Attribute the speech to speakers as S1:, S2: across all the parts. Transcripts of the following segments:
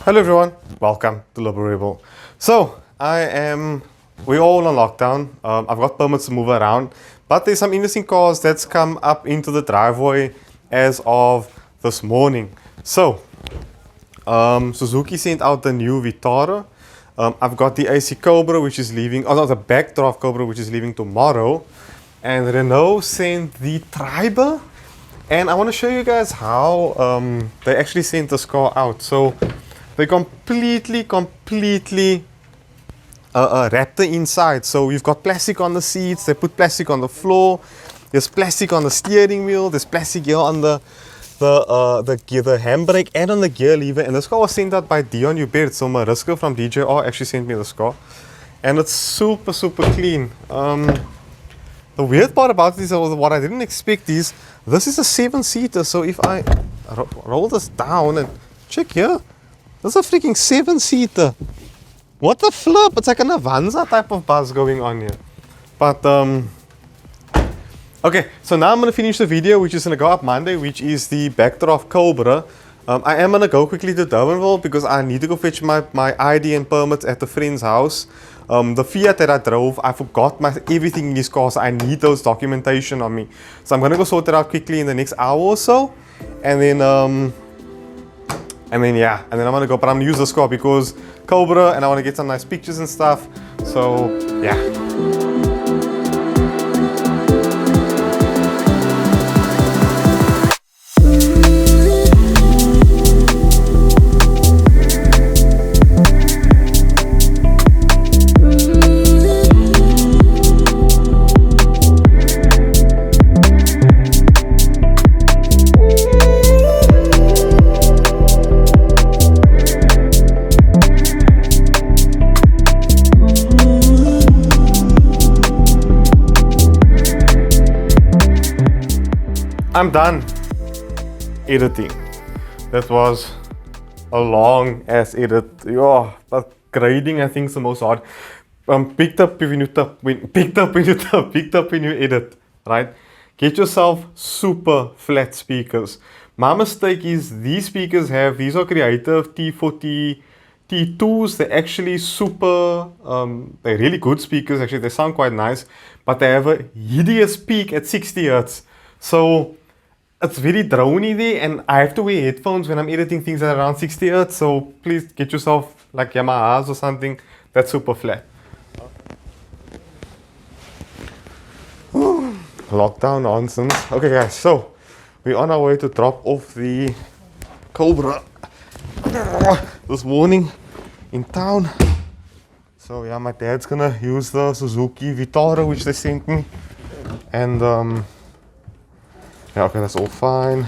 S1: Hello everyone, welcome to Liberebil. So, we're all on lockdown. I've got permits to move around, but there's some interesting cars that's come up into the driveway as of this morning. So, Suzuki sent out the new Vitara. I've got the AC Cobra, which is leaving, oh no, the backdraft Cobra, which is leaving tomorrow. And Renault sent the Triber. And I want to show you guys how they actually sent this car out. So, they completely wrapped the inside. So we've got plastic on the seats, they put plastic on the floor, there's plastic on the steering wheel, there's plastic here on the handbrake and on the gear lever. And this car was sent out by Dion Hubert. So Mariska from DJR actually sent me this car. And it's super clean. The weird part about this, what I didn't expect is, this is a 7-seater. So if I roll this down and check here, this is a freaking 7-seater. What the flip? It's like an Avanza type of buzz going on here. But, okay, so now I'm going to finish the video, which is going to go up Monday, which is the backdraft Cobra. I am going to go quickly to Durbanville because I need to go fetch my ID and permits at a friend's house. The Fiat that I drove, I forgot everything in this car, so I need those documentation on me. So I'm going to go sort it out quickly in the next hour or so. And then I'm gonna go, but I'm gonna use this car because Cobra, and I want to get some nice pictures and stuff. So yeah. I'm done editing. That was a long ass edit. Yeah, but grading I think is the most hard. Picked up when you edit, right? Get yourself super flat speakers. My mistake is these speakers these are Creative T40 T2s. They're actually super, they're really good speakers. Actually, they sound quite nice, but they have a hideous peak at 60 Hertz. So it's very drony there, and I have to wear headphones when I'm editing things at around 60 Hz. So please get yourself like Yamaha's or something that's super flat. Lockdown nonsense. Okay guys, so we're on our way to drop off the Cobra this morning in town. So yeah, my dad's gonna use the Suzuki Vitara which they sent me, and yeah, okay, that's all fine.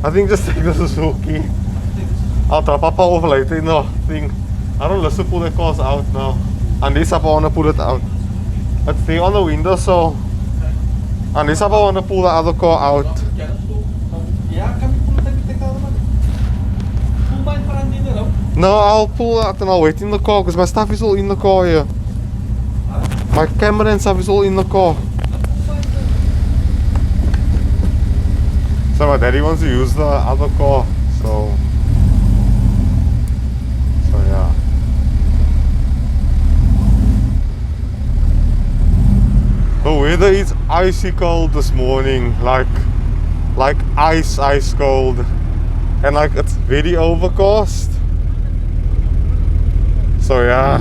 S1: I think just take the Suzuki. I'll drop Papa off later in the thing. I don't listen to pull the cars out now. Unless I want to pull it out. It's there on the window, so unless I want to pull the other car out. No, I'll pull out and I'll wait in the car because my stuff is all in the car here. My camera and stuff is all in the car. So my daddy wants to use the other car, so yeah. The weather is icy cold this morning, like ice cold, and like it's very overcast. So yeah.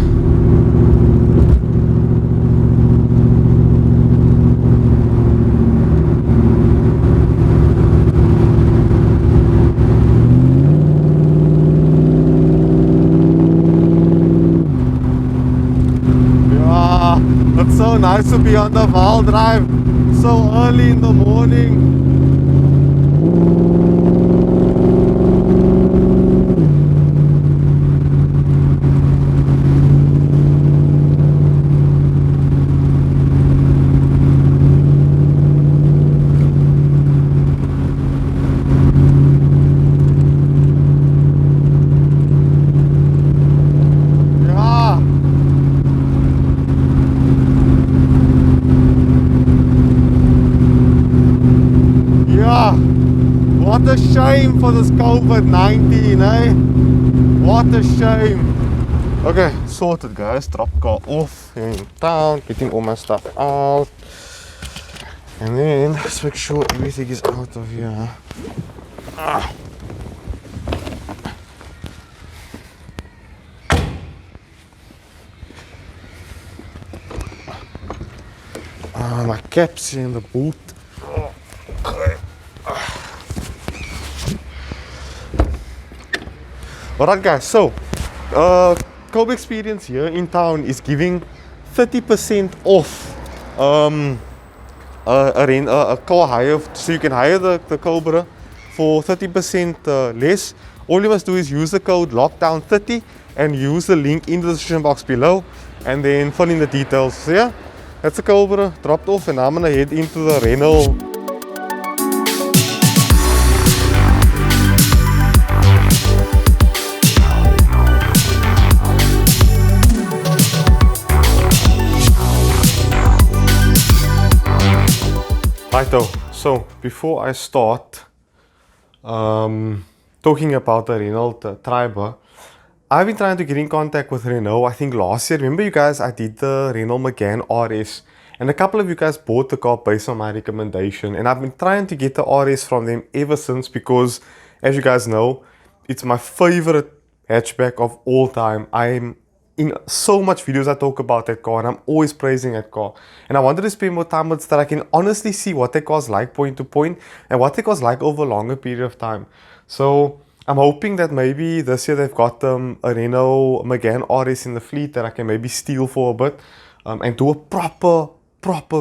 S1: Yeah, it's so nice to be on the Val Drive so early in the morning. a shame for this COVID-19, eh? What a shame. Okay, sorted guys. Drop car off here in town, getting all my stuff out. And then let's make sure everything is out of here. My cap's in the boot. Okay. Alright guys, so Cobra Experience here in town is giving 30% off a car hire, so you can hire the Cobra for 30% less. All you must do is use the code lockdown30 and use the link in the description box below and then fill in the details. So yeah, that's the Cobra dropped off and I'm gonna head into the Renault. Righto, so before I start talking about the Renault Triber, I've been trying to get in contact with Renault. I think last year, remember you guys, I did the Renault Megane RS and a couple of you guys bought the car based on my recommendation, and I've been trying to get the RS from them ever since because, as you guys know, it's my favorite hatchback of all time. I'm in so much videos I talk about that car and I'm always praising that car, and I wanted to spend more time with it so that I can honestly see what that car's like point to point and what that car's like over a longer period of time. So I'm hoping that maybe this year they've got a Renault Megane RS in the fleet that I can maybe steal for a bit and do a proper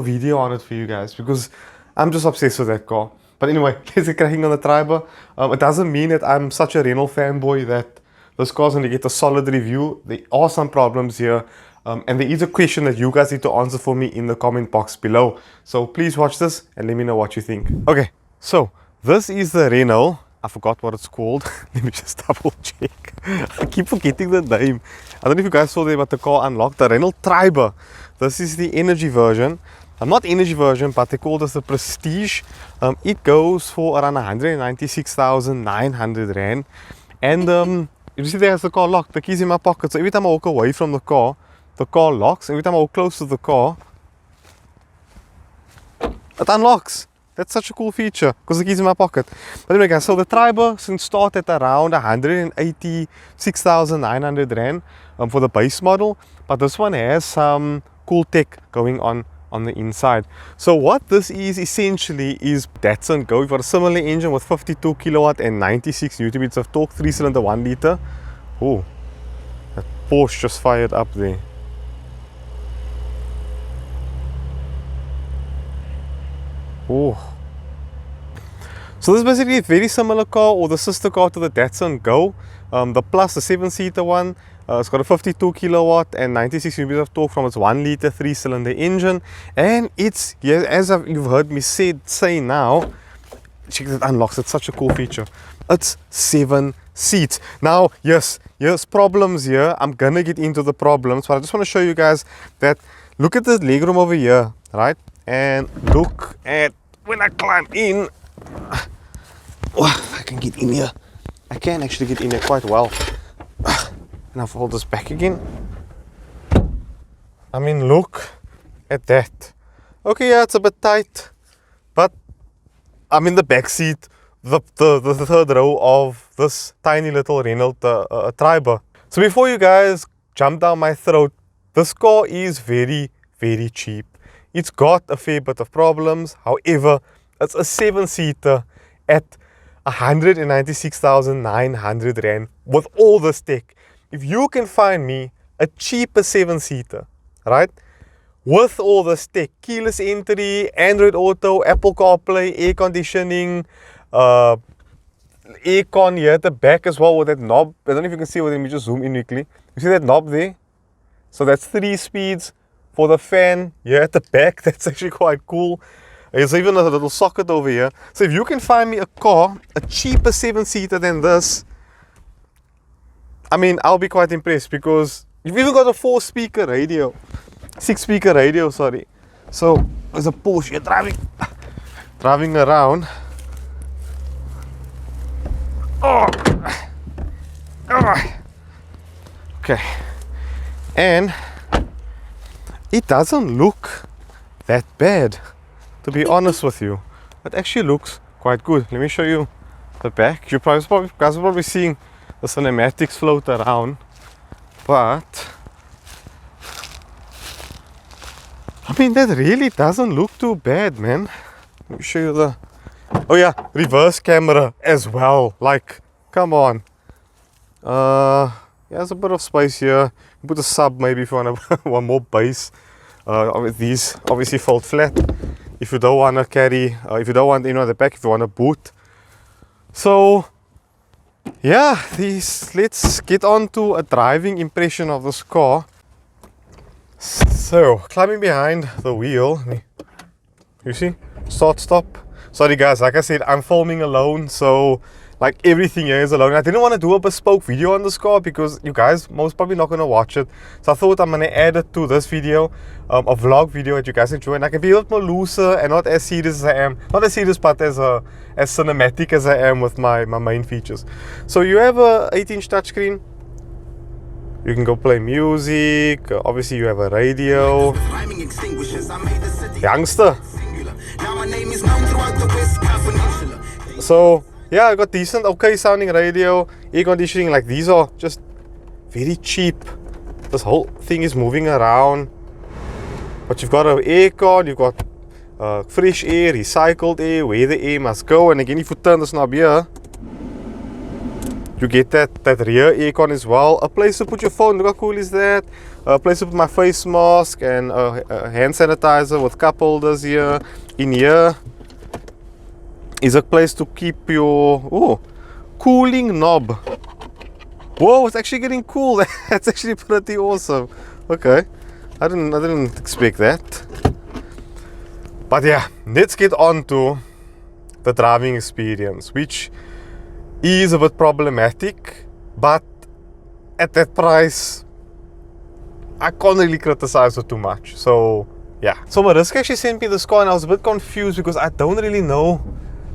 S1: video on it for you guys because I'm just obsessed with that car. But anyway, let's get cracking on the Triber. It doesn't mean that I'm such a Renault fanboy that this car's going to get a solid review. There are some problems here and there is a question that you guys need to answer for me in the comment box below. So please watch this and let me know what you think. Okay, so this is the Renault. I forgot what it's called. Let me just double check. I keep forgetting the name. I don't know if you guys saw there, but the car unlocked. The Renault Triber. This is the energy version. Not energy version, but they call this the Prestige. It goes for around 196,900 Rand. And you see there's the car locked. The keys in my pocket. So every time I walk away from the car locks. Every time I walk close to the car, it unlocks. That's such a cool feature because the keys in my pocket. But anyway guys, so the Triber can start at around 186,900 Rand for the base model. But this one has some cool tech going on the inside. So what this is essentially is Datsun Go. We've got a similar engine with 52 kilowatt and 96 Nm of torque, 3-cylinder 1 liter. Oh, that Porsche just fired up there. Oh. So this is basically a very similar car or the sister car to the Datsun Go. The Plus, the 7-seater one, it's got a 52 kilowatt and 96 Nm of torque from its 1 liter 3-cylinder engine. And it's, yeah, as you've heard me say now, check that unlocks. It's such a cool feature. It's 7 seats. Now, yes, here's problems here. I'm gonna get into the problems, but I just want to show you guys that, look at this legroom over here, right? And look at when I climb in. Oh, if I can get in here. I can actually get in here quite well. And I'll hold this back again. I mean, look at that. Okay, yeah, it's a bit tight, but I'm in the back seat, the third row of this tiny little Renault Triber. So before you guys jump down my throat, this car is very, very cheap. It's got a fair bit of problems. However, it's a 7-seater at 196,900 Rand with all this tech. If you can find me a cheaper 7-seater, right, with all this tech, keyless entry, Android Auto, Apple CarPlay, air conditioning, aircon here at the back as well with that knob. I don't know if you can see it, let me just zoom in quickly. You see that knob there? So that's 3 speeds. For the fan here at the back, that's actually quite cool. There's even a little socket over here. So if you can find me a car, a cheaper 7-seater than this, I mean, I'll be quite impressed because you've even got a 4-speaker radio. 6-speaker radio, sorry. So there's a Porsche here driving around. Oh. Okay, and it doesn't look that bad, to be honest with you. It actually looks quite good. Let me show you the back. You guys are probably seeing the cinematics float around, but I mean, that really doesn't look too bad, man. Let me show you the, oh yeah, reverse camera as well. Like, come on. Yeah, there's a bit of space here. Put a sub maybe if you want one more bass. These obviously fold flat if you don't want to carry, if you don't want, you know, the back, if you want to boot. So yeah, let's get on to a driving impression of this car. So climbing behind the wheel, you see, start, stop. Sorry guys, like I said, I'm filming alone, so like everything here is alone. I didn't want to do a bespoke video on this car because you guys most probably not going to watch it. So I thought I'm going to add it to this video, a vlog video that you guys enjoy. And I can be a bit more looser and not as serious as I am. Not as serious, but as cinematic as I am with my main features. So you have a 8-inch touchscreen. You can go play music. Obviously you have a radio. Youngster. So yeah, I got decent, okay sounding radio, air conditioning. Like, these are just very cheap. This whole thing is moving around, but you've got an aircon, you've got fresh air, recycled air, where the air must go. And again, if you turn this knob here, you get that rear aircon as well. A place to put your phone, look how cool is that. A place to put my face mask and a hand sanitizer with cup holders here. In here is a place to keep your cooling knob. Whoa, it's actually getting cool. That's actually pretty awesome. Okay, I didn't expect that. But yeah, let's get on to the driving experience, which is a bit problematic, but at that price I can't really criticize it too much. So yeah, so Mariska actually sent me this car and I was a bit confused because I don't really know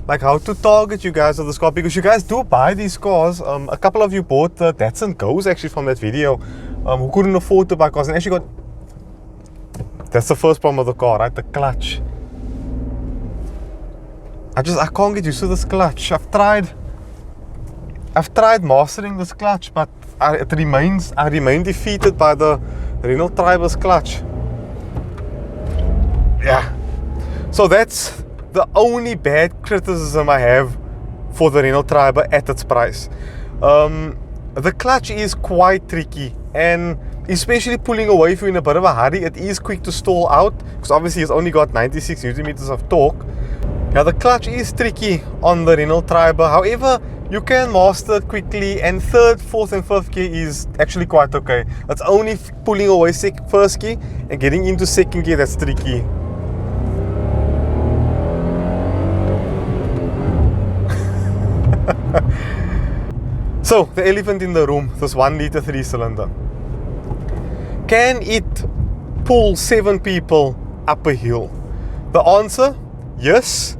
S1: like how to target you guys with this car, because you guys do buy these cars. A couple of you bought the Datsun Goes actually from that video, who couldn't afford to buy cars and actually got, that's the first problem with the car, right? The clutch. I can't get used to this clutch. I've tried mastering this clutch, but I remain defeated by the Renault Triber's clutch. Yeah, so that's the only bad criticism I have for the Renault Triber at its price. The clutch is quite tricky, and especially pulling away if you're in a bit of a hurry, it is quick to stall out because obviously it's only got 96 Newton meters of torque. Now the clutch is tricky on the Renault Triber, however you can master it quickly, and third, fourth and fifth gear is actually quite okay. It's only pulling away first gear and getting into second gear that's tricky. So the elephant in the room, this 1-liter 3-cylinder. Can it pull 7 people up a hill? The answer, yes,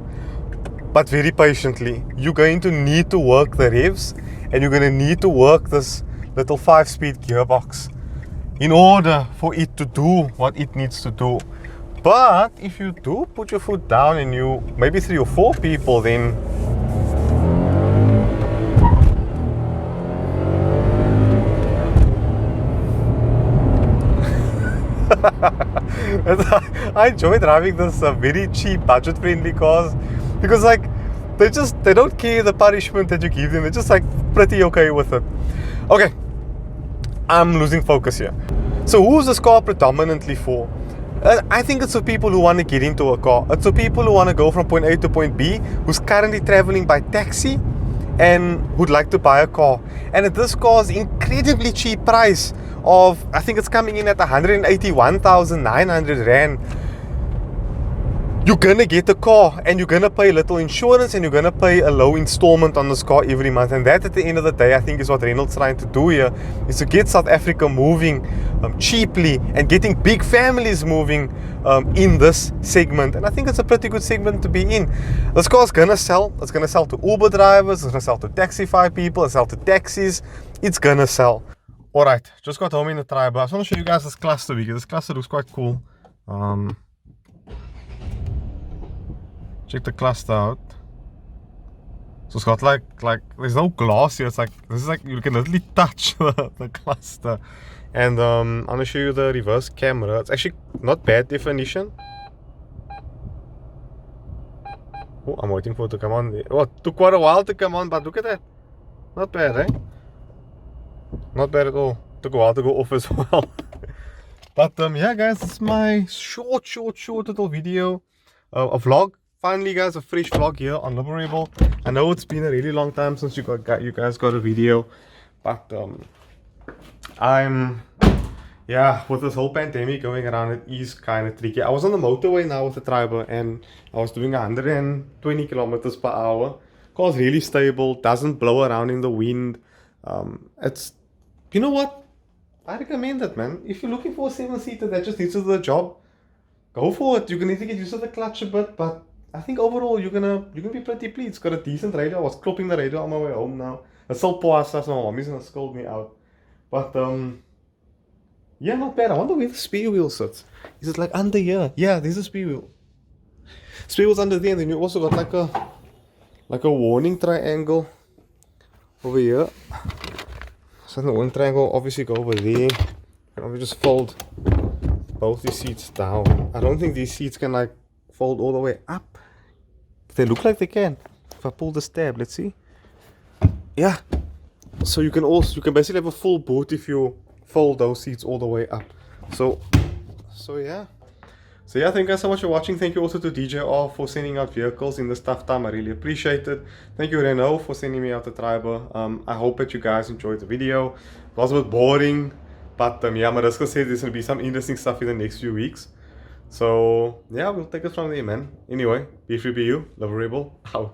S1: but very patiently. You're going to need to work the revs, and you're going to need to work this little 5-speed gearbox in order for it to do what it needs to do. But if you do put your foot down and you maybe 3 or 4 people, then I enjoy driving this very cheap budget-friendly cars because like they don't care the punishment that you give them. They're just like pretty okay with it. Okay, I'm losing focus here. So who's this car predominantly for? I think it's for people who want to get into a car. It's for people who want to go from point A to point B, who's currently traveling by taxi and would like to buy a car. And at this car's incredibly cheap price of, I think it's coming in at 181,900 Rand. You're gonna get a car and you're gonna pay a little insurance and you're gonna pay a low installment on this car every month. And that, at the end of the day, I think is what Renault's trying to do here, is to get South Africa moving cheaply and getting big families moving in this segment. And I think it's a pretty good segment to be in. This car is gonna sell. It's gonna sell to Uber drivers. It's gonna sell to Taxify people. It's sell to taxis. It's gonna sell. All right, just got home in the Triber. I just want to show you guys this cluster because this cluster looks quite cool. Check the cluster out. So it's got like there's no glass here. It's like this is like you can literally touch the cluster. And I'm gonna show you the reverse camera. It's actually not bad definition. Oh, I'm waiting for it to come on. Oh, it took quite a while to come on, but look at that. Not bad, eh? Not bad at all. Took a while to go off as well. But yeah, guys, it's my short little video, a vlog. Finally, guys, a fresh vlog here on Liberebil. I know it's been a really long time since you guys got a video, but yeah, with this whole pandemic going around, it is kind of tricky. I was on the motorway now with the Triber, and I was doing 120 kilometers per hour. Car's really stable, doesn't blow around in the wind. It's, you know what? I recommend it, man. If you're looking for a 7-seater that just needs to do the job, go for it. You're gonna need to get used to the clutch a bit, but I think overall you're gonna be pretty pleased. It's got a decent radio. I was clipping the radio on my way home now. It's still pasta, so my mommy's gonna scold me out. But yeah, not bad. I wonder where the spare wheel sits. Is it like under here? Yeah, there's a spare wheel. Spare wheel's under there, and then you also got like a warning triangle over here. So the warning triangle obviously go over there. And we just fold both these seats down. I don't think these seats can like fold all the way up. They look like they can. If I pull this tab, let's see. Yeah. So you can basically have a full boot if you fold those seats all the way up. So yeah. So yeah, thank you guys so much for watching. Thank you also to DJR for sending out vehicles in this tough time. I really appreciate it. Thank you Renault for sending me out the Triber. I hope that you guys enjoyed the video. It was a bit boring, but yeah, Mariska said there's going to be some interesting stuff in the next few weeks. So yeah, we'll take it from there, man. Anyway, be free, be you. Liberebil out.